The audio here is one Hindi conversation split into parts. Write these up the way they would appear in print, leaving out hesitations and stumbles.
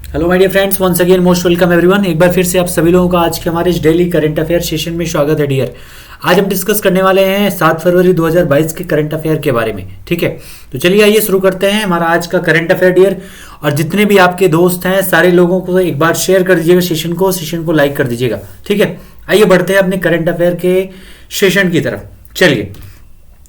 Hello my dear friends, once again most welcome everyone. एक बार फिर से आप सभी लोगों का आज के हमारे इस डेली करंट अफेयर सेशन में स्वागत है डियर। आज हम डिस्कस करने वाले हैं 7 फरवरी 2022 के करंट अफेयर के बारे में। ठीक है, तो चलिए आइए शुरू करते हैं हमारा आज का करंट अफेयर डियर। और जितने भी आपके दोस्त हैं सारे लोगों को एक बार शेयर कर दीजिएगा सेशन को लाइक कर दीजिएगा। ठीक है, आइए बढ़ते हैं अपने करंट अफेयर के सेशन की तरफ। चलिए,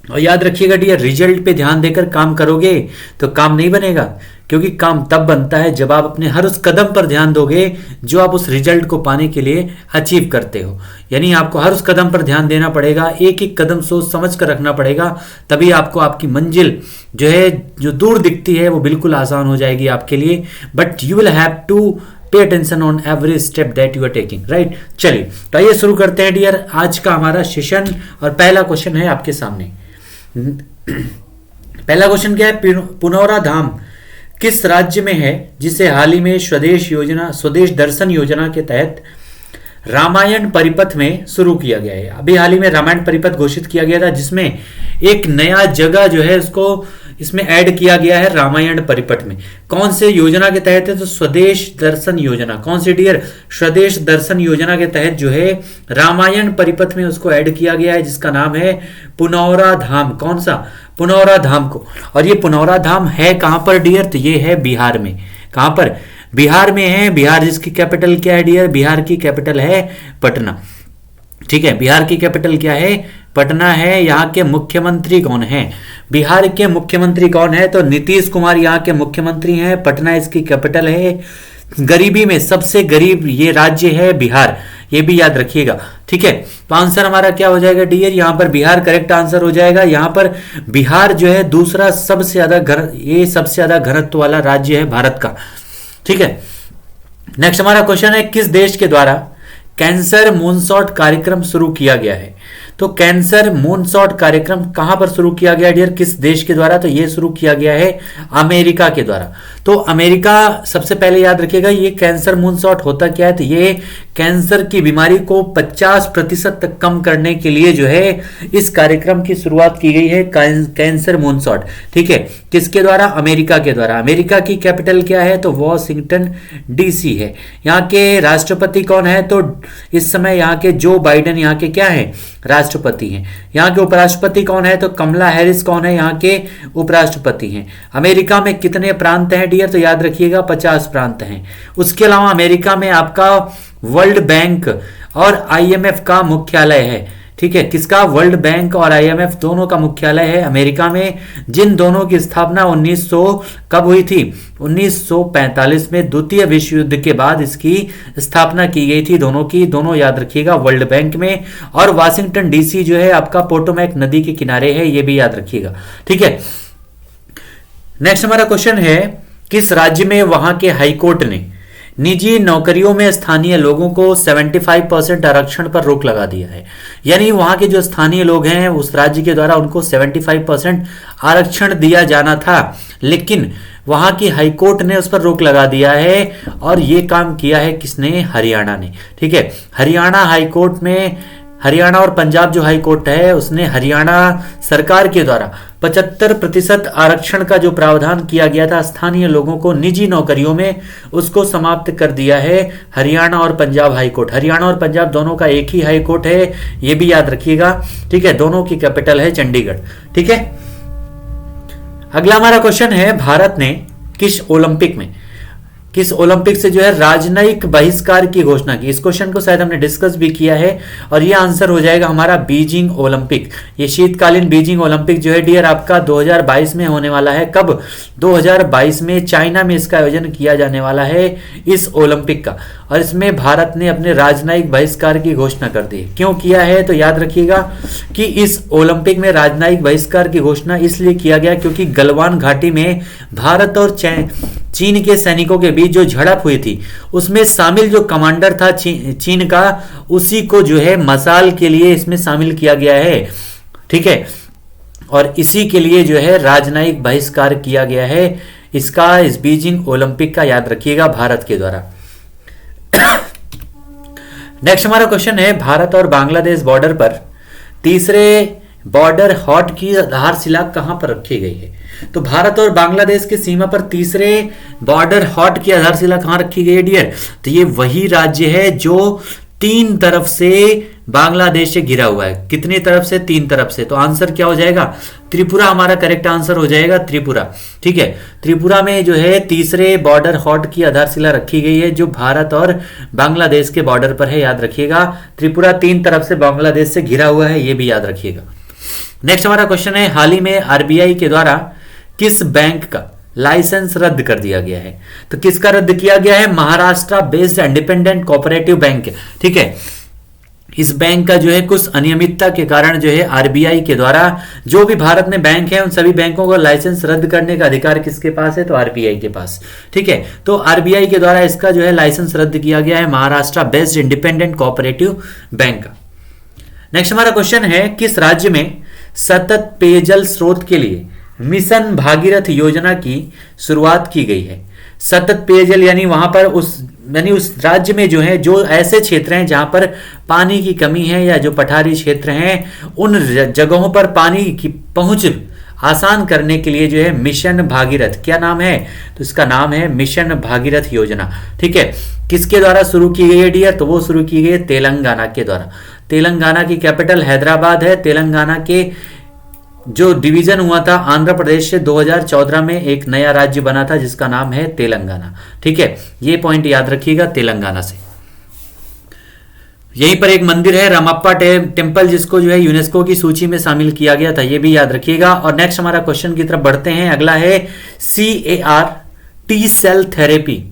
और याद रखिएगा डियर, रिजल्ट पे ध्यान देकर काम करोगे तो काम नहीं बनेगा, क्योंकि काम तब बनता है जब आप अपने हर उस कदम पर ध्यान दोगे जो आप उस रिजल्ट को पाने के लिए अचीव करते हो। यानी आपको हर उस कदम पर ध्यान देना पड़ेगा, एक एक कदम सोच समझ कर रखना पड़ेगा, तभी आपको आपकी मंजिल जो है, जो दूर दिखती है, वो बिल्कुल आसान हो जाएगी आपके लिए। But you will have to pay attention on every step that you are taking, right. चलिए, तो आइए शुरू करते हैं डियर आज का हमारा सेशन। और पहला क्वेश्चन है आपके सामने। पहला क्वेश्चन क्या है? पुनौरा धाम किस राज्य में है जिसे हाल ही में स्वदेश दर्शन योजना के तहत रामायण परिपथ में शुरू किया गया है। अभी हाल ही में रामायण परिपथ घोषित किया गया था, जिसमें एक नया जगह जो है उसको इसमें ऐड किया गया है रामायण परिपथ में। कौन से योजना के तहत है? तो स्वदेश दर्शन योजना। कौन सी डियर? स्वदेश दर्शन योजना के तहत जो है रामायण परिपथ में उसको ऐड किया गया है, जिसका नाम है पुनौरा धाम। कौन सा? पुनौरा धाम को। और ये पुनौरा धाम है कहां पर डियर? तो ये है बिहार में। कहां पर? बिहार में है। बिहार जिसकी कैपिटल क्या है डियर? बिहार की कैपिटल है पटना। ठीक है, बिहार की कैपिटल क्या है? पटना है। यहाँ के मुख्यमंत्री कौन है? बिहार के मुख्यमंत्री कौन है? तो नीतीश कुमार यहाँ के मुख्यमंत्री हैं। पटना इसकी कैपिटल है। गरीबी में सबसे गरीब ये राज्य है बिहार, ये भी याद रखिएगा। ठीक है, तो आंसर हमारा क्या हो जाएगा डियर? यहाँ पर बिहार करेक्ट आंसर हो जाएगा। यहाँ पर बिहार जो है दूसरा सबसे ज्यादा घनत्व वाला राज्य है भारत का। ठीक है, नेक्स्ट हमारा क्वेश्चन है, किस देश के द्वारा कैंसर मूनशॉट कार्यक्रम शुरू किया गया है? तो कैंसर मूनशॉट कार्यक्रम कहां पर शुरू किया गया डियर? किस देश के द्वारा? तो यह शुरू किया गया है अमेरिका के द्वारा। तो अमेरिका सबसे पहले याद रखिएगा, ये कैंसर मूनशॉट होता क्या है? तो ये कैंसर की बीमारी को 50% तक कम करने के लिए जो है इस कार्यक्रम की शुरुआत की गई है, कैंसर मूनशॉट। ठीक है, किसके द्वारा? अमेरिका के द्वारा। अमेरिका की कैपिटल क्या है? तो वॉशिंगटन डीसी है। यहाँ के राष्ट्रपति कौन है? तो इस समय यहाँ के जो बाइडेन यहाँ के क्या है? राष्ट्रपति हैं। यहाँ के उपराष्ट्रपति कौन है? तो कमला हैरिस कौन है? यहाँ के उपराष्ट्रपति हैं। अमेरिका में कितने प्रांत हैं डियर? तो याद रखिएगा 50 प्रांत हैं। उसके अलावा अमेरिका में आपका वर्ल्ड बैंक और आईएमएफ का मुख्यालय है। ठीक है, किसका? वर्ल्ड बैंक और आईएमएफ दोनों का मुख्यालय है अमेरिका में, जिन दोनों की स्थापना 1900 कब हुई थी? 1945 में द्वितीय विश्व युद्ध के बाद इसकी स्थापना की गई थी दोनों की। दोनों याद रखिएगा, वर्ल्ड बैंक में। और वाशिंगटन डीसी जो है आपका पोटोमैक नदी के किनारे है, ये भी याद रखिएगा। ठीक है, नेक्स्ट हमारा क्वेश्चन है, किस राज्य में वहां के हाईकोर्ट ने निजी नौकरियों में स्थानीय लोगों को 75% आरक्षण पर रोक लगा दिया है? यानी वहां के जो स्थानीय लोग हैं उस राज्य के द्वारा उनको 75% आरक्षण दिया जाना था, लेकिन वहां की हाईकोर्ट ने उस पर रोक लगा दिया है। और ये काम किया है किसने? हरियाणा ने। ठीक है, हरियाणा हाईकोर्ट में, हरियाणा और पंजाब जो हाई कोर्ट है उसने हरियाणा सरकार के द्वारा 75% आरक्षण का जो प्रावधान किया गया था स्थानीय लोगों को निजी नौकरियों में, उसको समाप्त कर दिया है हरियाणा और पंजाब हाई कोर्ट। हरियाणा और पंजाब दोनों का एक ही हाई कोर्ट है, ये भी याद रखिएगा। ठीक है, दोनों की कैपिटल है चंडीगढ़। ठीक है, अगला हमारा क्वेश्चन है, भारत ने किस ओलंपिक से जो है राजनयिक बहिष्कार की घोषणा की? इस क्वेश्चन को शायद हमने डिस्कस भी किया है, और ये आंसर हो जाएगा हमारा बीजिंग ओलंपिक। ये शीतकालीन बीजिंग ओलंपिक जो है डियर आपका 2022 में होने वाला है। कब? 2022 में चाइना में इसका आयोजन किया जाने वाला है इस ओलंपिक का। और इसमें भारत ने अपने राजनयिक बहिष्कार की घोषणा कर दी। क्यों किया है? तो याद रखिएगा कि इस ओलंपिक में राजनयिक बहिष्कार की घोषणा इसलिए किया गया क्योंकि गलवान घाटी में भारत और चीन के सैनिकों के बीच जो झड़प हुई थी उसमें शामिल जो कमांडर था चीन का, उसी को जो है मसाल के लिए इसमें शामिल किया गया है। ठीक है, और इसी के लिए जो है राजनयिक बहिष्कार किया गया है इसका, इस बीजिंग ओलंपिक का, याद रखिएगा, भारत के द्वारा। नेक्स्ट हमारा क्वेश्चन है, भारत और बांग्लादेश बॉर्डर पर तीसरे बॉर्डर हॉट की आधारशिला कहां पर रखी गई है? तो भारत और बांग्लादेश की सीमा पर तीसरे बॉर्डर हॉट की आधारशिला कहां रखी गई है डियर? तो ये वही राज्य है जो तीन तरफ से बांग्लादेश से घिरा हुआ है। कितनी तरफ से? तीन तरफ से। तो आंसर क्या हो जाएगा? त्रिपुरा हमारा करेक्ट आंसर हो जाएगा, त्रिपुरा। ठीक है, त्रिपुरा में जो है तीसरे बॉर्डर हॉट की आधारशिला रखी गई है जो भारत और बांग्लादेश के बॉर्डर पर है, याद रखिएगा। त्रिपुरा तीन तरफ से बांग्लादेश से घिरा हुआ है, ये भी याद रखिएगा। नेक्स्ट हमारा क्वेश्चन है, हाल ही में आरबीआई के द्वारा किस बैंक का लाइसेंस रद्द कर दिया गया है? तो किसका रद्द किया गया है? Maharashtra based independent cooperative bank. ठीक है, इस बैंक का जो है कुछ अनियमितता के कारण जो है आरबीआई के द्वारा जो भी भारत में बैंक है उन सभी बैंकों का लाइसेंस रद्द करने का अधिकार किसके पास है? तो आरबीआई के पास। ठीक है, तो आरबीआई के द्वारा इसका जो है लाइसेंस रद्द किया गया है Maharashtra based independent cooperative bank का। नेक्स्ट हमारा क्वेश्चन है, किस राज्य में सतत पेयजल स्रोत के लिए मिशन भागीरथ योजना की शुरुआत की गई है? सतत पेयजल यानी वहां पर उस राज्य में जो है जो ऐसे क्षेत्र हैं जहां पर पानी की कमी है या जो पठारी क्षेत्र हैं उन जगहों पर पानी की पहुंच आसान करने के लिए जो है मिशन भागीरथ, क्या नाम है? तो इसका नाम है मिशन भागीरथ योजना। ठीक है, किसके द्वारा शुरू की गई है डियर? तो वो शुरू की गई है तेलंगाना के द्वारा। तेलंगाना की कैपिटल हैदराबाद है। तेलंगाना के जो डिवीजन हुआ था आंध्र प्रदेश से 2014 में एक नया राज्य बना था जिसका नाम है तेलंगाना। ठीक है, ये पॉइंट याद रखिएगा तेलंगाना से। यहीं पर एक मंदिर है रामप्पा टेम्पल जिसको जो है यूनेस्को की सूची में शामिल किया गया था, ये भी याद रखिएगा। और नेक्स्ट हमारा क्वेश्चन की तरफ बढ़ते हैं। अगला है CAR टी सेल थेरेपी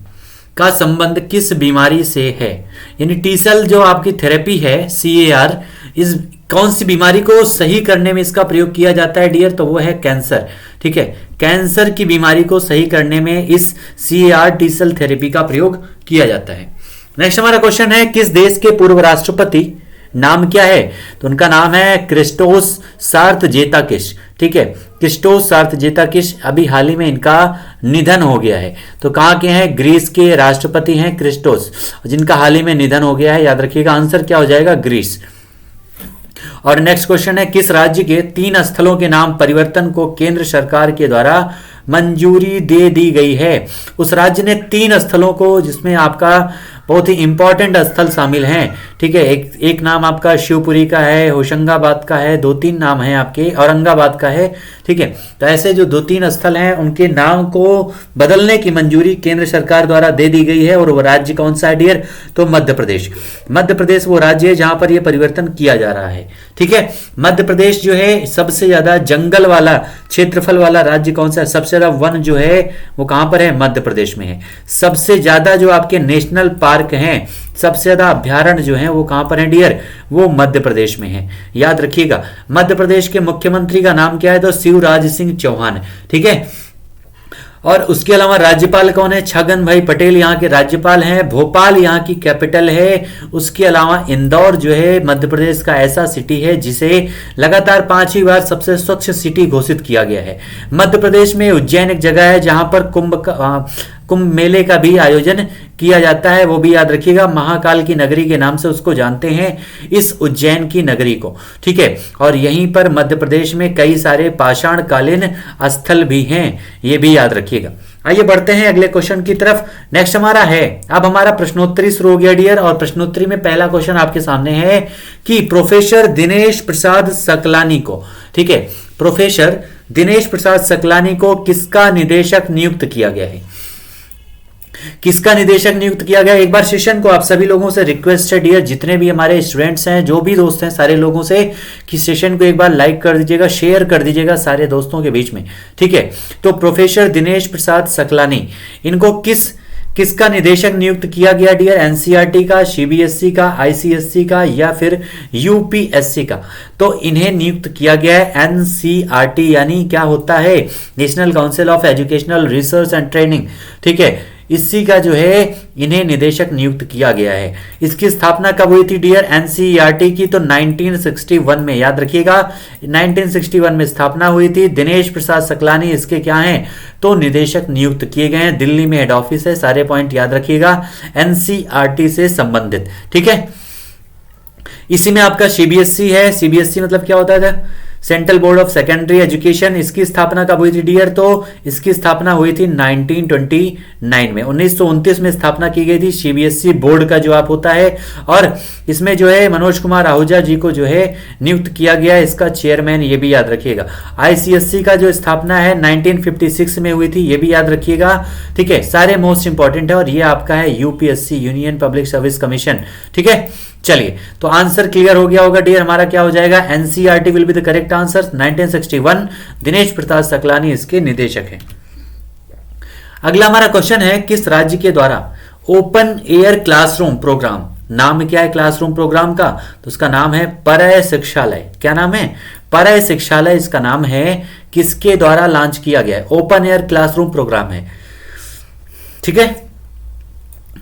का संबंध किस बीमारी से है? यानी टी सेल जो आपकी थेरेपी है CAR, इस कौन सी बीमारी को सही करने में इसका प्रयोग किया जाता है डियर? तो वो है कैंसर। ठीक है, कैंसर की बीमारी को सही करने में इस CAR टी सेल थेरेपी का प्रयोग किया जाता है। नेक्स्ट हमारा क्वेश्चन है, किस देश के पूर्व राष्ट्रपति नाम क्या है? तो उनका नाम है क्रिस्टोस सार्थजेताकिस। ठीक है, क्रिस्टोस सार्थजेताकिस, अभी हाल ही में इनका निधन हो गया है। तो कहाँ के हैं? ग्रीस के राष्ट्रपति हैं क्रिस्टोस, जिनका हाल ही में निधन हो गया है, याद रखिएगा। आंसर क्या हो जाएगा? ग्रीस। और नेक्स्ट क्वेश्चन है, किस राज्य के 3 स्थलों के नाम परिवर्तन को केंद्र सरकार के द्वारा मंजूरी दे दी गई है? उस राज्य ने 3 स्थलों को, जिसमें आपका बहुत ही इंपॉर्टेंट स्थल शामिल हैं। ठीक है, एक नाम आपका शिवपुरी का है, होशंगाबाद का है, 2-3 नाम हैं आपके, औरंगाबाद का है। ठीक है, तो ऐसे जो 2-3 स्थल हैं उनके नाम को बदलने की मंजूरी केंद्र सरकार द्वारा दे दी गई है। और वो राज्य कौन सा है डियर? तो मध्य प्रदेश। मध्य प्रदेश वो राज्य है जहां पर यह परिवर्तन किया जा रहा है। ठीक है, मध्य प्रदेश जो है सबसे ज्यादा जंगल वाला क्षेत्रफल वाला राज्य कौन सा है? सबसे ज्यादा वन जो है वो कहां पर है? मध्य प्रदेश में है। सबसे ज्यादा जो आपके नेशनल पार्क हैं, सबसे ज्यादा अभ्यारण्य जो है वो कहां पर है डियर? वो मध्य प्रदेश में है, याद रखिएगा। मध्य प्रदेश के मुख्यमंत्री का नाम क्या है? तो शिवराज सिंह चौहान। ठीक है, और उसके अलावा राज्यपाल कौन है? छगन भाई पटेल यहाँ के राज्यपाल हैं। भोपाल यहाँ की कैपिटल है। उसके अलावा इंदौर जो है मध्य प्रदेश का ऐसा सिटी है जिसे लगातार 5वीं बार सबसे स्वच्छ सिटी घोषित किया गया है। मध्य प्रदेश में उज्जैन एक जगह है जहां पर कुंभ मेले का भी आयोजन किया जाता है, वो भी याद रखिएगा। महाकाल की नगरी के नाम से उसको जानते हैं, इस उज्जैन की नगरी को। ठीक है, और यहीं पर मध्य प्रदेश में कई सारे पाषाण कालीन स्थल भी हैं, ये भी याद रखिएगा। आइए बढ़ते हैं अगले क्वेश्चन की तरफ। नेक्स्ट हमारा है, अब हमारा प्रश्नोत्तरी शुरू हो गया डियर। और प्रश्नोत्तरी में पहला क्वेश्चन आपके सामने है कि प्रोफेसर दिनेश प्रसाद सकलानी को, ठीक है, प्रोफेसर दिनेश प्रसाद सकलानी को किसका निदेशक नियुक्त किया गया है? किसका निदेशक नियुक्त किया गया? एक बार सेशन को आप सभी लोगों से रिक्वेस्ट है डियर, जितने भी हमारे स्टूडेंट्स हैं, जो भी दोस्त हैं, सारे लोगों से कि सेशन को एक बार लाइक कर दीजिएगा, शेयर कर दीजिएगा सारे दोस्तों के बीच में। ठीक है, तो प्रोफेसर दिनेश प्रसाद सकलानी, इनको किसका निदेशक नियुक्त किया गया डियर? एनसीईआरटी का, सीबीएसई का, आईसीएसई का या फिर यूपीएससी का? तो इन्हें नियुक्त किया गया है एनसीईआरटी, यानी क्या होता है? National council of educational research and training. ठीक है, इसी का जो है इन्हें निदेशक नियुक्त किया गया है। इसकी स्थापना कब हुई थी डियर? एनसीईआरटी की तो 1961 में, याद रखिएगा 1961 में स्थापना हुई थी। दिनेश प्रसाद सकलानी इसके क्या हैं? तो निदेशक नियुक्त किए गए हैं। दिल्ली में हेड ऑफिस है, सारे पॉइंट याद रखिएगा, एनसीईआरटी से संबंधित। ठीक है, इसी में आपका सीबीएसई है। सीबीएसई मतलब क्या होता है? Central board of secondary education, इसकी स्थापना कब हुई थी डियर? तो इसकी स्थापना हुई थी 1929 में, 1929 में स्थापना की गई थी सीबीएसई बोर्ड का जो आप होता है। और इसमें जो है मनोज कुमार आहूजा जी को जो है नियुक्त किया गया है इसका चेयरमैन, ये भी याद रखिएगा। आईसीएसई का जो स्थापना है 1956 में हुई थी, ये भी याद रखिएगा। ठीक है, सारे मोस्ट इंपॉर्टेंट है। और ये आपका है UPSC, union public service commission. ठीक है, चलिए तो आंसर क्लियर हो गया होगा डियर, हमारा क्या हो जाएगा? NCERT will be the correct answer. 1961 Dinesh Pratap Saklani इसके निदेशक हैं। अगला हमारा क्वेश्चन है, किस राज्य के द्वारा ओपन एयर क्लासरूम प्रोग्राम, नाम क्या है क्लासरूम प्रोग्राम का? तो उसका नाम है परय शिक्षालय। क्या नाम है? परय शिक्षालय इसका नाम है। किसके द्वारा लॉन्च किया गया है? ओपन एयर क्लासरूम प्रोग्राम है। ठीक है,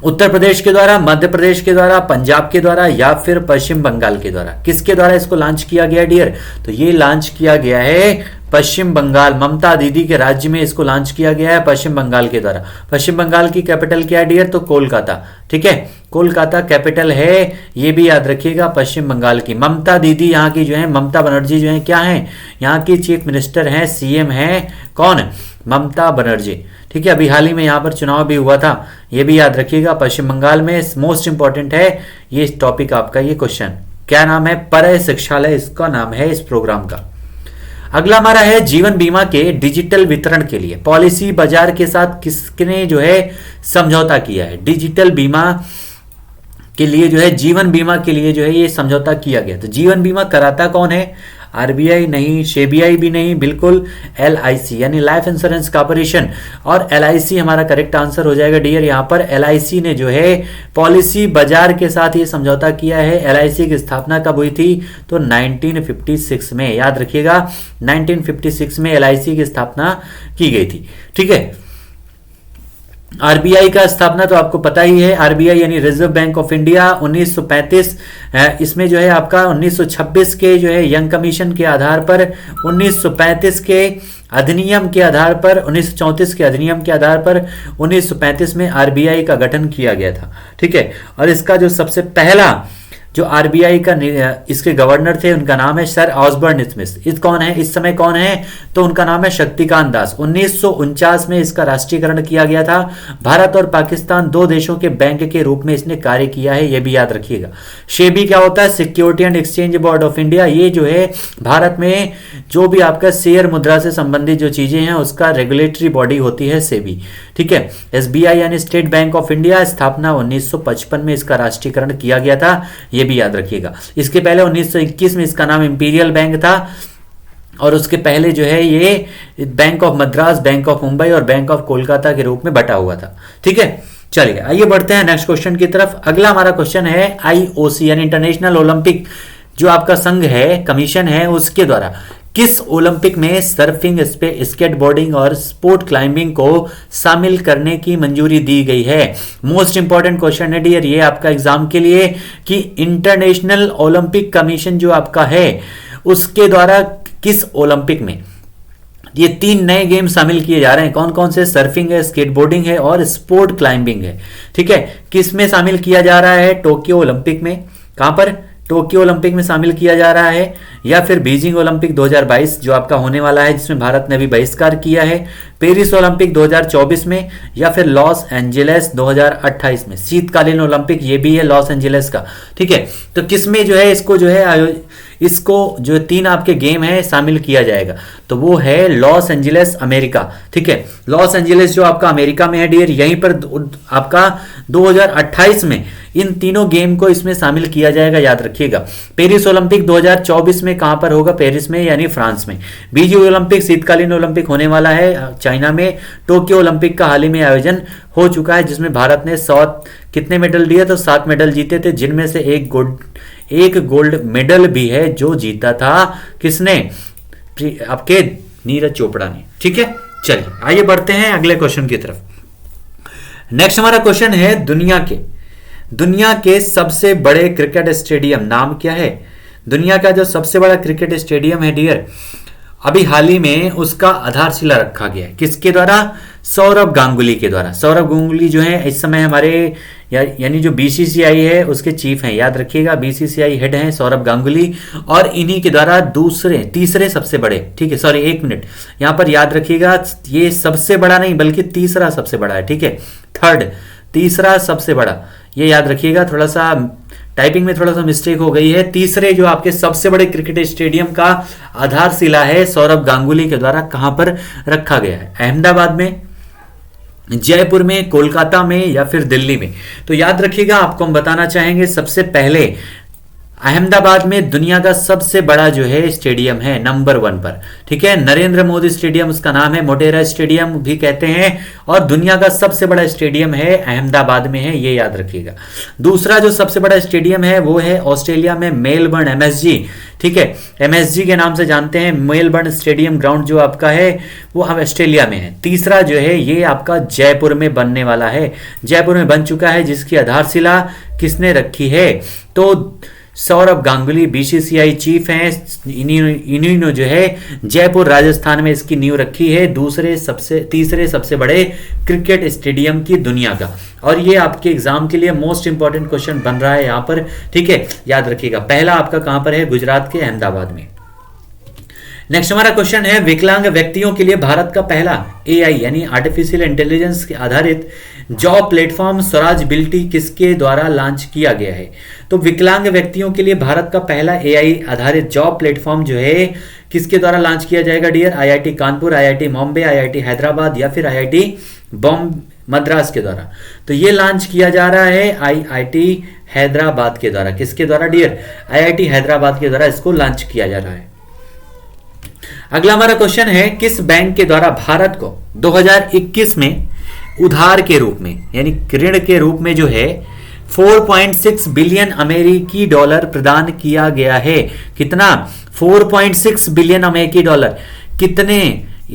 उत्तर प्रदेश के द्वारा, मध्य प्रदेश के द्वारा, पंजाब के द्वारा या फिर पश्चिम बंगाल के द्वारा? किसके द्वारा इसको लॉन्च किया गया डियर? तो ये लॉन्च किया गया है पश्चिम बंगाल, ममता दीदी के राज्य में इसको लॉन्च किया गया है पश्चिम बंगाल के द्वारा। पश्चिम बंगाल की कैपिटल क्या है डियर? तो कोलकाता। ठीक है, कोलकाता कैपिटल है, ये भी याद रखिएगा पश्चिम बंगाल की। ममता दीदी यहाँ की जो है, ममता बनर्जी जो है क्या है? यहाँ की चीफ मिनिस्टर हैं, सीएम हैं कौन? ममता बनर्जी। ठीक है, अभी हाल ही में यहाँ पर चुनाव भी हुआ था, ये भी याद रखिएगा पश्चिम बंगाल में। मोस्ट इंपॉर्टेंट है ये टॉपिक आपका, ये क्वेश्चन। क्या नाम है? परय शिक्षालय इसका नाम है इस प्रोग्राम का। अगला हमारा है, जीवन बीमा के डिजिटल वितरण के लिए पॉलिसी बाजार के साथ किसने जो है समझौता किया है? डिजिटल बीमा के लिए जो है, जीवन बीमा के लिए जो है ये समझौता किया गया। तो जीवन बीमा कराता कौन है? आरबीआई नहीं, सेबीआई भी नहीं, बिल्कुल एलआईसी यानी लाइफ इंश्योरेंस कॉर्पोरेशन। और एलआईसी हमारा करेक्ट आंसर हो जाएगा डियर। यहाँ पर एलआईसी ने जो है पॉलिसी बाजार के साथ ये समझौता किया है। एलआईसी की स्थापना कब हुई थी? तो 1956 में, याद रखिएगा 1956 में एलआईसी की स्थापना की गई थी। ठीक है, आरबीआई का स्थापना तो आपको पता ही है, आरबीआई यानी रिजर्व बैंक ऑफ इंडिया 1935। इसमें जो है आपका 1926 के जो है यंग कमीशन के आधार पर, 1935 के अधिनियम के आधार पर, 1934 के अधिनियम के आधार पर 1935 में आरबीआई का गठन किया गया था। ठीक है, और इसका जो सबसे पहला जो आरबीआई का इसके गवर्नर थे उनका नाम है सर ऑसबर्न स्मिथ। इस कौन है इस समय कौन है? तो उनका नाम है शक्तिकांत दास। 1949 में इसका राष्ट्रीयकरण किया गया था। भारत और पाकिस्तान दो देशों के बैंक के रूप में इसने कार्य किया है, यह भी याद रखिएगा। सेबी क्या होता है? Security and exchange board of India. ये जो है भारत में जो भी आपका शेयर मुद्रा से संबंधित जो चीजें हैं उसका रेगुलेटरी बॉडी होती है सेबी। ठीक है, एसबीआई यानी स्टेट बैंक ऑफ इंडिया, स्थापना 1955 में इसका राष्ट्रीयकरण किया गया था, ये भी याद रखिएगा। इसके पहले 1921 में इसका नाम इंपीरियल बैंक था, और उसके पहले जो है ये bank of Madras, bank of Mumbai और बैंक ऑफ कोलकाता के रूप में बटा हुआ था। ठीक है, चलिए आइए बढ़ते हैं नेक्स्ट क्वेश्चन की तरफ। अगला हमारा क्वेश्चन है, आईओसी यानी इंटरनेशनल ओलंपिक जो आपका संघ है, कमीशन है, उसके द्वारा किस ओलंपिक में सर्फिंग, स्केटबोर्डिंग और स्पोर्ट क्लाइंबिंग को शामिल करने की मंजूरी दी गई है? मोस्ट इंपॉर्टेंट क्वेश्चन है डियर ये आपका एग्जाम के लिए, कि इंटरनेशनल ओलंपिक कमीशन जो आपका है उसके द्वारा किस ओलंपिक में ये 3 नए गेम शामिल किए जा रहे हैं। कौन कौन से? सर्फिंग है, स्केटबोर्डिंग है और स्पोर्ट क्लाइंबिंग है। ठीक है, किस में शामिल किया जा रहा है? टोक्यो ओलंपिक में। कहां पर? टोक्यो ओलंपिक में शामिल किया जा रहा है, या फिर बीजिंग ओलंपिक 2022 जो आपका होने वाला है जिसमें भारत ने भी बहिष्कार किया है, पेरिस ओलंपिक 2024 में, या फिर लॉस एंजेलिस 2028 में। शीतकालीन ओलंपिक ये भी है लॉस एंजेलिस का। ठीक है, तो किसमें जो है इसको जो है इसको जो 3 आपके गेम है शामिल किया जाएगा? तो वो है लॉस एंजेलिस अमेरिका। ठीक है, लॉस एंजेलिस जो आपका अमेरिका में है डियर, यहीं पर आपका 2028 में इन तीनों गेम को इसमें शामिल किया जाएगा, याद रखिएगा। पेरिस ओलंपिक 2024 में कहां पर होगा? पेरिस में यानी फ्रांस में। बीजिंग ओलंपिक शीतकालीन ओलंपिक होने वाला है चाइना में। टोक्यो ओलंपिक का हाल ही में आयोजन हो चुका है जिसमें भारत ने 100 कितने मेडल दिए? तो 7 मेडल जीते थे, जिनमें से एक गोल्ड मेडल भी है जो जीता था किसने? आपके नीरज चोपड़ा ने। ठीक है, चलिए आइए बढ़ते हैं अगले क्वेश्चन की तरफ। नेक्स्ट हमारा क्वेश्चन है, दुनिया के सबसे बड़े क्रिकेट स्टेडियम नाम क्या है? दुनिया का जो सबसे बड़ा क्रिकेट स्टेडियम है डियर अभी हाल ही में उसका आधारशिला रखा गया है। किसके द्वारा? सौरभ गांगुली के द्वारा। सौरभ गांगुली जो है इस समय हमारे यानी जो बीसीसीआई है उसके चीफ हैं, याद रखिएगा, बीसीसीआई हेड हैं सौरभ गांगुली, और इन्हीं के द्वारा तीसरे सबसे बड़े, ठीक है, सॉरी एक मिनट, यहां पर याद रखिएगा, ये सबसे बड़ा नहीं बल्कि तीसरा सबसे बड़ा है, ठीक है, तीसरा सबसे बड़ा, ये याद रखिएगा। थोड़ा सा टाइपिंग में थोड़ा सा मिस्टेक हो गई है। तीसरे जो आपके सबसे बड़े क्रिकेट स्टेडियम का आधारशिला है सौरभ गांगुली के द्वारा कहां पर रखा गया है? अहमदाबाद में, जयपुर में, कोलकाता में या फिर दिल्ली में? तो याद रखिएगा, आपको हम बताना चाहेंगे सबसे पहले अहमदाबाद में दुनिया का सबसे बड़ा जो है स्टेडियम है नंबर 1 पर, ठीक है, नरेंद्र मोदी स्टेडियम उसका नाम है, मोटेरा स्टेडियम भी कहते हैं, और दुनिया का सबसे बड़ा स्टेडियम है अहमदाबाद में है, ये याद रखिएगा। दूसरा जो सबसे बड़ा स्टेडियम है वो है ऑस्ट्रेलिया में मेलबर्न, एमएसजी, ठीक है, एमएसजी के नाम से जानते हैं, मेलबर्न स्टेडियम ग्राउंड जो आपका है वो ऑस्ट्रेलिया में है। तीसरा जो है ये आपका जयपुर में बनने वाला है, जयपुर में बन चुका है, जिसकी आधारशिला किसने रखी है? तो सौरभ गांगुली बीसीसीआई चीफ हैं, इन्हीं जो है जयपुर राजस्थान में इसकी नींव रखी है, तीसरे सबसे बड़े क्रिकेट स्टेडियम की दुनिया का। और ये आपके एग्जाम के लिए मोस्ट इंपॉर्टेंट क्वेश्चन बन रहा है यहाँ पर, ठीक है, याद रखिएगा। पहला आपका कहां पर है? गुजरात के अहमदाबाद में। नेक्स्ट हमारा क्वेश्चन है, विकलांग व्यक्तियों के लिए भारत का पहला एआई यानी आर्टिफिशियल इंटेलिजेंस के आधारित जॉब प्लेटफॉर्म स्वराज बिल्टी किसके द्वारा लॉन्च किया गया है? तो विकलांग व्यक्तियों के लिए भारत का पहला एआई आधारित जॉब प्लेटफॉर्म जो है किसके द्वारा लॉन्च किया जाएगा dear? IIT Kanpur, IIT Bombay, IIT Hyderabad या फिर आईआईटी मद्रास के द्वारा? तो ये लॉन्च किया जा रहा है आईआईटी हैदराबाद के द्वारा। किसके द्वारा डियर? आईआईटी हैदराबाद के द्वारा इसको लॉन्च किया जा रहा है। अगला हमारा क्वेश्चन है, किस बैंक के द्वारा भारत को 2021 में उधार के रूप में यानी ऋण के रूप में जो है 4.6 बिलियन अमेरिकी डॉलर प्रदान किया गया है? कितना? 4.6 बिलियन अमेरिकी डॉलर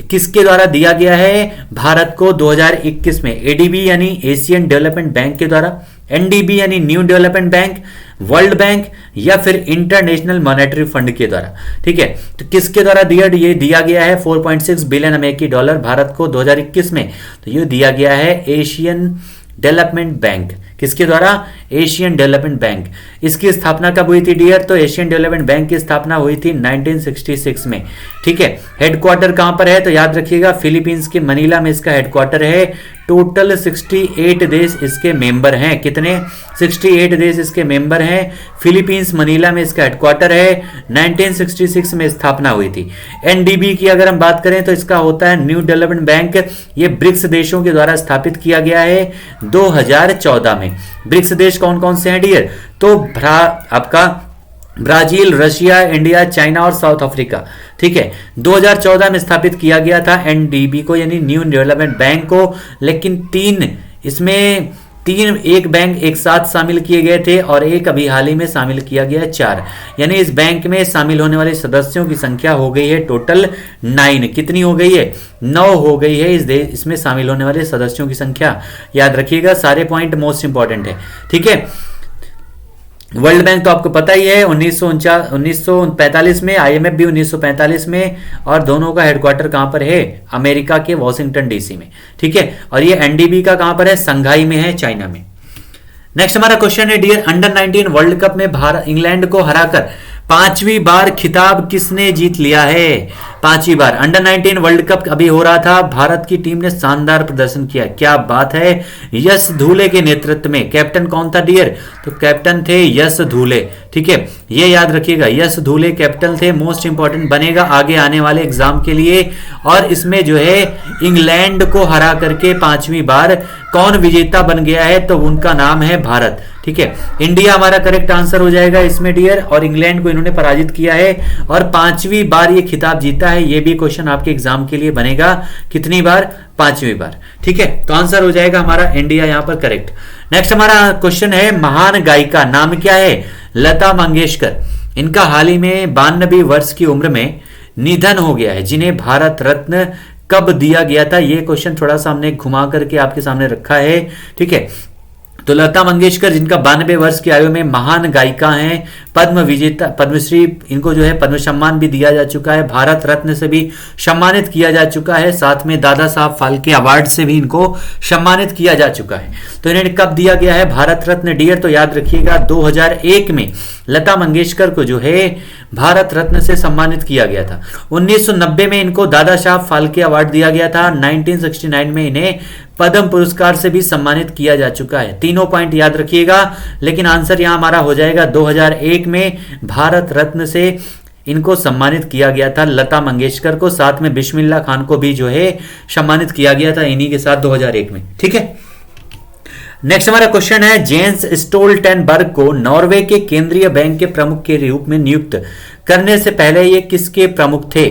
किसके द्वारा दिया गया है भारत को 2021 में? एडीबी यानी एशियन डेवलपमेंट बैंक के द्वारा, एनडीबी यानी new development bank, world bank या फिर इंटरनेशनल मॉनेटरी फंड के द्वारा, ठीक है। तो किसके द्वारा ये दिया गया है 4.6 बिलियन अमेरिकी डॉलर भारत को 2021 में? तो ये दिया गया है एशियन डेवलपमेंट बैंक। किसके द्वारा? Asian development bank. इसकी स्थापना कब हुई थी डियर? तो एशियन डेवलपमेंट बैंक की स्थापना हुई थी 1966 में, ठीक है। हेडक्वार्टर कहां पर है? तो याद रखिएगा फिलीपींस के मनीला में इसका हेडक्वार्टर है। टोटल 68 देश इसके मेंबर हैं। कितने? 68 देश इसके मेंबर हैं। फिलीपींस मनीला में इसका हेडक्वार्टर है। 1966 में स्थापना हुई थी। एनडीबी की अगर हम बात करें तो इसका होता है न्यू डेवलपमेंट बैंक। ये ब्रिक्स देशों के द्वारा स्थापित किया गया है 2014 में। ब्रिक्स देश कौन कौन से हैं डियर? तो आपका ब्राजील, रशिया, इंडिया, चाइना और साउथ अफ्रीका, ठीक है। 2014 में स्थापित किया गया था एनडीबी को यानी न्यू डेवलपमेंट बैंक को, लेकिन एक बैंक एक साथ शामिल किए गए थे और एक अभी हाल ही में शामिल किया गया 4, यानी इस बैंक में शामिल होने वाले सदस्यों की संख्या हो गई है टोटल 9। कितनी हो गई है? 9 हो गई है इसमें शामिल होने वाले सदस्यों की संख्या। याद रखिएगा, सारे पॉइंट मोस्ट इंपॉर्टेंट है, ठीक है। वर्ल्ड बैंक तो आपको पता ही है 1945 में, आईएमएफ भी 1945 में, और दोनों का हेडक्वार्टर कहां पर है? अमेरिका के वॉशिंगटन डीसी में, ठीक है। और ये एनडीबी का कहां पर है? संघाई में है, चाइना में। नेक्स्ट हमारा क्वेश्चन है डियर, अंडर 19 वर्ल्ड कप में भारत इंग्लैंड को हराकर 5वीं बार खिताब किसने जीत लिया है? 5वीं बार अंडर 19 वर्ल्ड कप अभी हो रहा था, भारत की टीम ने शानदार प्रदर्शन किया। क्या बात है! यश धूले के नेतृत्व में। कैप्टन कौन था डियर? तो कैप्टन थे यश धूले, ठीक है। ये याद रखिएगा, यश धूले कैप्टन थे। मोस्ट इंपॉर्टेंट बनेगा आगे आने वाले एग्जाम के लिए। और इसमें जो है इंग्लैंड को हरा करके 5वीं बार कौन विजेता बन गया है? तो उनका नाम है भारत, ठीक है। इंडिया हमारा करेक्ट आंसर हो जाएगा इसमें डियर, और इंग्लैंड को इन्होंने पराजित किया है और 5वीं बार ये खिताब जीता है। ये भी क्वेश्चन आपके एग्जाम के लिए बनेगा। कितनी बार? 5वीं बार, ठीक है। तो आंसर हो जाएगा हमारा इंडिया यहां पर करेक्ट। नेक्स्ट हमारा क्वेश्चन है, महान गायिका नाम क्या है? लता मंगेशकर। इनका हाल ही में 92 वर्ष की उम्र में निधन हो गया है, जिन्हें भारत रत्न कब दिया गया था? ये क्वेश्चन थोड़ा सा हमने घुमा करके आपके सामने रखा है, ठीक है। तो लता मंगेशकर जिनका 92 वर्ष की आयु में महान गायिका हैं, पद्म विजेता, पद्मश्री, इनको जो है पद्म सम्मान भी दिया जा चुका है, भारत रत्न से भी सम्मानित किया जा चुका है, साथ में दादा साहब फाल्के अवार्ड से भी इनको सम्मानित किया जा चुका है। तो इन्हें कब दिया गया है भारत रत्न डियर? तो याद रखिएगा 2001 में लता मंगेशकर को जो है भारत रत्न से सम्मानित किया गया था। 1990 में इनको दादा साहब फाल्के अवार्ड दिया गया था। 1969 में इन्हें पद्म पुरस्कार से भी सम्मानित किया जा चुका है। तीनों पॉइंट याद रखिएगा, लेकिन आंसर यहां हमारा हो जाएगा 2001 में भारत रत्न से इनको सम्मानित किया गया था लता मंगेशकर को, साथ में बिस्मिल्लाह खान को भी जो है सम्मानित किया गया था इन्हीं के साथ 2001 में। ठीक है, नेक्स्ट हमारा क्वेश्चन है, जेन्स स्टोल्टेनबर्ग को नॉर्वे के केंद्रीय बैंक के प्रमुख के रूप में नियुक्त करने से पहले ये किसके प्रमुख थे?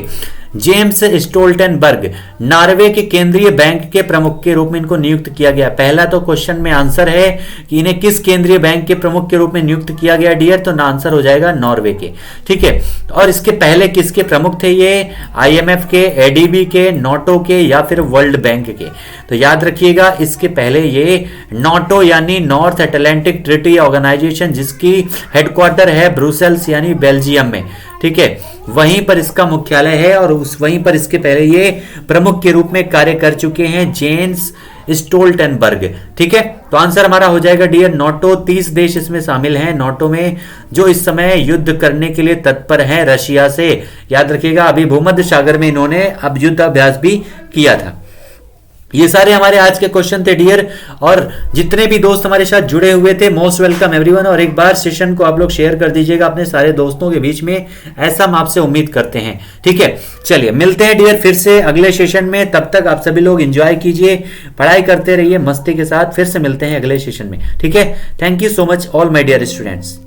जेम्स स्टोल्टेनबर्ग नॉर्वे के केंद्रीय बैंक के प्रमुख के रूप में इनको नियुक्त किया गया। पहला तो क्वेश्चन में आंसर है कि इन्हें किस केंद्रीय बैंक के प्रमुख के रूप में नियुक्त किया गया डियर? तो आंसर हो जाएगा नॉर्वे के। ठीक है, और इसके पहले किसके प्रमुख थे ये? आईएमएफ के, एडीबी के, नाटो के या फिर वर्ल्ड बैंक के? तो याद रखिएगा इसके पहले ये नाटो यानी नॉर्थ अटलांटिक ट्रीटी ऑर्गेनाइजेशन, जिसकी हेडक्वार्टर है ब्रुसेल्स यानी बेल्जियम में। ठीक है, वहीं पर इसका मुख्यालय है और वहीं पर इसके पहले ये प्रमुख के रूप में कार्य कर चुके हैं जेन्स स्टोल्टेनबर्ग। ठीक है, तो आंसर हमारा हो जाएगा डियर नाटो। 30 देश इसमें शामिल हैं नाटो में, जो इस समय युद्ध करने के लिए तत्पर हैं रशिया से। याद रखिएगा अभी भूमध्य सागर में इन्होंने अब युद्ध अभ्यास भी किया था। ये सारे हमारे आज के क्वेश्चन थे डियर, और जितने भी दोस्त हमारे साथ जुड़े हुए थे मोस्ट वेलकम एवरीवन। और एक बार सेशन को आप लोग शेयर कर दीजिएगा अपने सारे दोस्तों के बीच में, ऐसा हम आपसे उम्मीद करते हैं। ठीक है, चलिए मिलते हैं डियर फिर से अगले सेशन में। तब तक आप सभी लोग एंजॉय कीजिए, पढ़ाई करते रहिए मस्ती के साथ। फिर से मिलते हैं अगले सेशन में। ठीक है, thank you so much all my dear students.